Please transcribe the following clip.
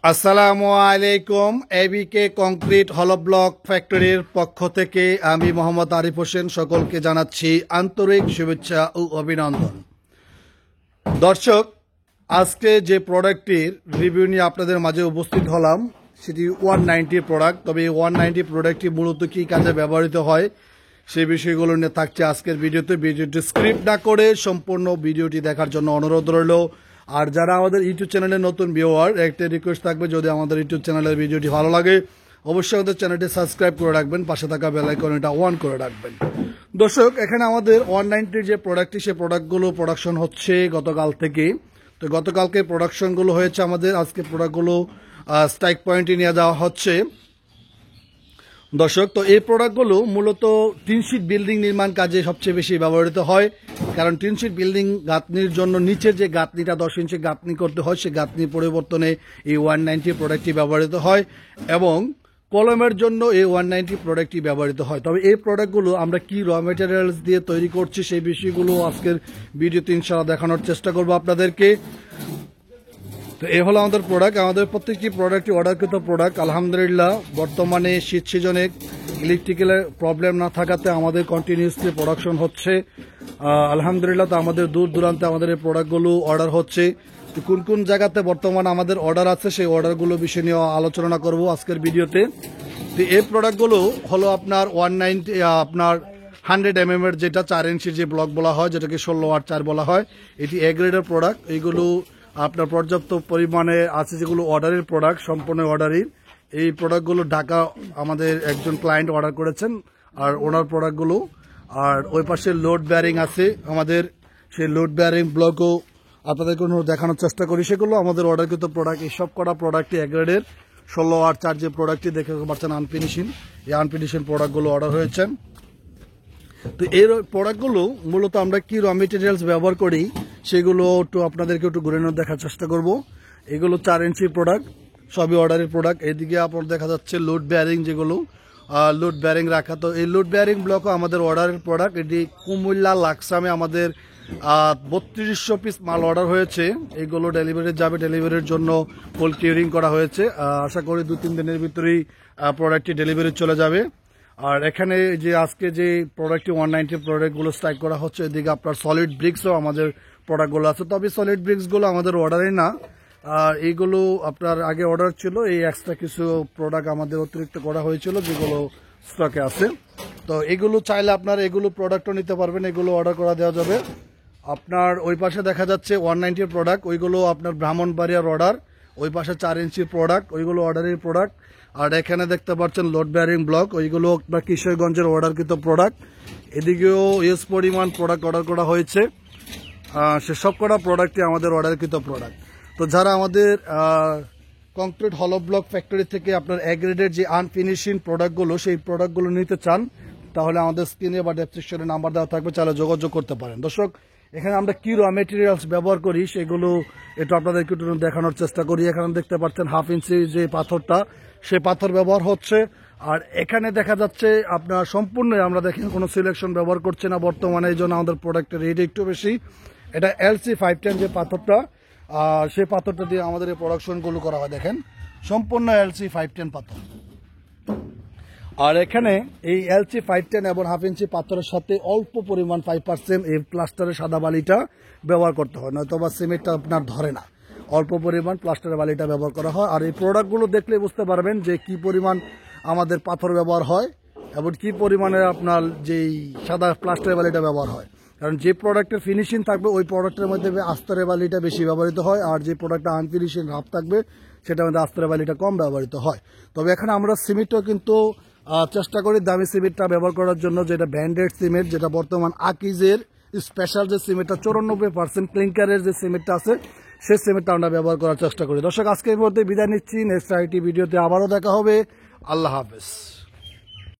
আসসালামু আলাইকুম। এবিকে কংক্রিট হলো ব্লক ফ্যাক্টরির পক্ষ থেকে আমি মোহাম্মদ আরিফ হোসেন সকলকে জানাচ্ছি আন্তরিক শুভেচ্ছা ও অভিনন্দন। দর্শক, আজকে যে প্রোডাক্টটির রিভিউ নিয়ে আপনাদের মাঝে উপস্থিত হলাম সেটি 190 প্রোডাক্ট। তবে এই 190 প্রোডাক্টটি মূলত কী কাজে ব্যবহৃত হয় সেই বিষয়গুলো নিয়ে থাকছে আজকের ভিডিওতে। ভিডিওটি স্ক্রিপ্ট না করে সম্পূর্ণ ভিডিওটি দেখার জন্য অনুরোধ রইল। আর যারা আমাদের ইউটিউব চ্যানেলের নতুন ভিউয়ার, একটা রিকোয়েস্ট থাকবে, যদি আমাদের ইউটিউব চ্যানেলের ভিডিওটি ভালো লাগে অবশ্যই আমাদের চ্যানেলটি সাবস্ক্রাইব করে রাখবেন, পাশে থাকা বেল আইকনটা অন করে রাখবেন। দর্শক, এখানে আমাদের 190 যে প্রোডাক্টটি সেই প্রোডাক্টগুলো প্রোডাকশন হচ্ছে গতকাল থেকে। তো গতকালকে প্রোডাকশনগুলো হয়েছে আমাদের, আজকে প্রোডাক্টগুলো স্ট্রাইক পয়েন্টে নিয়ে যাওয়া হচ্ছে। দর্শক, তো এই প্রোডাক্টগুলো মূলত টিনশিট বিল্ডিং নির্মাণ কাজে সবচেয়ে বেশি ব্যবহৃত হয়। কারণ টিনশিট বিল্ডিং গাঁথনির জন্য নিচের যে গাঁথনিটা 10 ইঞ্চি গাঁথনি করতে হয়, সেই গাঁথনির পরিবর্তনে এই 190 প্রোডাক্টটি ব্যবহৃত হয় এবং কলমের জন্য এই 190 প্রোডাক্টটি ব্যবহৃত হয়। তবে এই প্রোডাক্টগুলো আমরা কি র মেটেরিয়ালস দিয়ে তৈরি করছি সেই বিষয়গুলো আজকের ভিডিওতে ইনশাআল্লাহ দেখানোর চেষ্টা করব আপনাদেরকে। তো এই হলো আমাদের প্রোডাক্ট। আমাদের প্রত্যেকটি প্রোডাক্টই অর্ডারকৃত প্রোডাক্ট। আলহামদুলিল্লাহ, বর্তমানে শীত সিজনে ইলেকট্রিক্যালের প্রবলেম না থাকাতে আমাদের কন্টিনিউসলি প্রোডাকশন হচ্ছে আলহামদুলিল্লাহ। তো আমাদের দূর দূরান্তে আমাদের এই প্রোডাক্টগুলো অর্ডার হচ্ছে। তো কোন কোন জায়গাতে বর্তমানে আমাদের অর্ডার আছে সেই অর্ডারগুলো বিষয় নিয়ে আলোচনা করব আজকের ভিডিওতে। তো এই প্রোডাক্টগুলো হলো আপনার 190 আপনার 100 mm এর যেটা 4 ইঞ্চির যে ব্লক বলা হয়, যেটাকে 16/4 বলা হয়, এটি এ গ্রেডের প্রোডাক্ট। এইগুলো আপনার পর্যাপ্ত পরিমাণে আছে, যেগুলো অর্ডারের প্রোডাক্ট, সম্পূর্ণ অর্ডারই। এই প্রোডাক্টগুলো ঢাকা আমাদের একজন ক্লায়েন্ট অর্ডার করেছেন আর ওনার প্রোডাক্টগুলো। আর ওই পাশে লোড বেয়ারিং আছে আমাদের, সেই লোড বেয়ারিং ব্লকও আপনাদেরকে দেখানোর চেষ্টা করি। সেগুলো আমাদের অর্ডারকৃত প্রোডাক্ট। এই সব কটা প্রোডাক্টই এ গ্রেডের 16/4 যে প্রোডাক্টটি দেখে পাচ্ছেন আনফিনিশিং, এই আনফিনিশিং প্রোডাক্টগুলো অর্ডার হয়েছে। তো এই প্রোডাক্টগুলো মূলত আমরা কি র মেটেরিয়ালস ব্যবহার করি সেগুলো একটু আপনাদেরকে একটু ঘুরে দেখার চেষ্টা করব। এগুলো 4 ইঞ্চি প্রোডাক্ট, সবই অর্ডারের প্রোডাক্ট। এদিকে আপনার দেখা যাচ্ছে লোড বেয়ারিং, যেগুলো লোড বেয়ারিং রাখা। তো এই লোড বেয়ারিং ব্লকও আমাদের অর্ডারের প্রোডাক্ট। এটি কুমিল্লা লাকসামে আমাদের 3200 পিস মাল অর্ডার হয়েছে। এইগুলো ডেলিভারি যাবে, ডেলিভারির জন্য ফুল কিউরিং করা হয়েছে। আশা করি 2-3 দিনের ভিতরেই প্রোডাক্টটি ডেলিভারি চলে যাবে। আর এখানে যে আজকে যে প্রোডাক্টটি 190 প্রোডাক্টগুলো স্ট্রাইক করা হচ্ছে, এদিকে আপনার সলিড ব্রিক্সও আমাদের প্রোডাক্টগুলো আছে। তবে সলিড ব্রিক্সগুলো আমাদের অর্ডারে না, এইগুলো আপনার আগে অর্ডার ছিল। এই এক্সট্রা কিছু প্রোডাক্ট আমাদের অতিরিক্ত করা হয়েছিল, যেগুলো স্টকে আছে। তো এগুলো চাইলে আপনার এগুলো প্রোডাক্টও নিতে পারবেন, এগুলো অর্ডার করা দেওয়া যাবে। আপনার ওই পাশে দেখা যাচ্ছে 190 প্রোডাক্ট, ওইগুলো আপনার ব্রাহ্মণবাড়িয়ার অর্ডার। ওই পাশে 4 ইঞ্চি প্রোডাক্ট, ওইগুলো অর্ডারের প্রোডাক্ট। আর এখানে দেখতে পাচ্ছেন লোড বেয়ারিং ব্লক, ওইগুলো আপনার কিশোরগঞ্জের অর্ডারকৃত প্রোডাক্ট। এদিকেও ইউজ পরিমাণ প্রোডাক্ট অর্ডার করা হয়েছে। সেসব করা প্রোডাক্টই আমাদের অর্ডারকৃত প্রোডাক্ট। তো যারা আমাদের কংক্রিট হলো ব্লক ফ্যাক্টরি থেকে আপনার এ গ্রেডের যে আনফিনিশিং প্রোডাক্টগুলো সেই প্রোডাক্টগুলো নিতে চান, তাহলে আমাদের স্ক্রিনে বা ডেসক্রিপশনে নাম্বার দেওয়া থাকবে, চাইলে যোগাযোগ করতে পারেন। দর্শক, এখানে আমরা কি র মেটেরিয়ালস ব্যবহার করি সেগুলো একটু আপনাদেরকে একটু দেখানোর চেষ্টা করি। এখানে দেখতে পাচ্ছেন 1/2 ইঞ্চি যে পাথরটা, সেই পাথর ব্যবহার হচ্ছে। আর এখানে দেখা যাচ্ছে আপনার সম্পূর্ণ আমরা দেখেন কোনো সিলেকশন ব্যবহার করছে না বর্তমানে, এই জন্য আমাদের প্রোডাক্টের রেট একটু বেশি। এটা LC 510 যে পাথরটা, সেই পাথরটা দিয়ে আমাদের এই প্রোডাকশনগুলো করা হয়। দেখেন সম্পূর্ণ LC 510 পাথর। আর এখানে এই LC 510 এবং 1/2 ইঞ্চি পাথরের সাথে অল্প পরিমাণ 5% এই প্লাস্টারের সাদা বালিটা ব্যবহার করতে হয়, নয়তো বা সিমেন্টটা আপনার ধরে না। অল্প পরিমাণ প্লাস্টারের বালিটা ব্যবহার করা হয়। আর এই প্রোডাক্টগুলো দেখলে বুঝতে পারবেন যে কি পরিমাণ আমাদের পাথর ব্যবহার হয় এবং কি পরিমাণে আপনার যেই সাদা প্লাস্টারের বালিটা ব্যবহার হয়। কারণ যে প্রোডাক্টের ফিনিশিং থাকবে ওই প্রোডাক্টের মধ্যে আস্তরের বালিটা বেশি ব্যবহৃত হয়, আর যে প্রোডাক্টটা আনফিনিশিং রাফ থাকবে সেটার মধ্যে আস্তরের বালিটা কম ব্যবহৃত হয়। তবে এখানে আমরা সিমেন্টও কিন্তু চেষ্টা করি দামি সিমেন্টটা ব্যবহার করার জন্য, যেটা ব্র্যান্ডেড সিমেন্ট, যেটা বর্তমান আকিজের স্পেশাল যে সিমেন্টটা 94% ক্লিংকারের যে সিমেন্টটা আছে সেই সিমেন্টটা আমরা ব্যবহার করার চেষ্টা করি। দর্শক, আজকের মধ্যে বিদায় নিচ্ছি। নেক্সট আইটি ভিডিওতে আবারও দেখা হবে। আল্লাহ হাফেজ।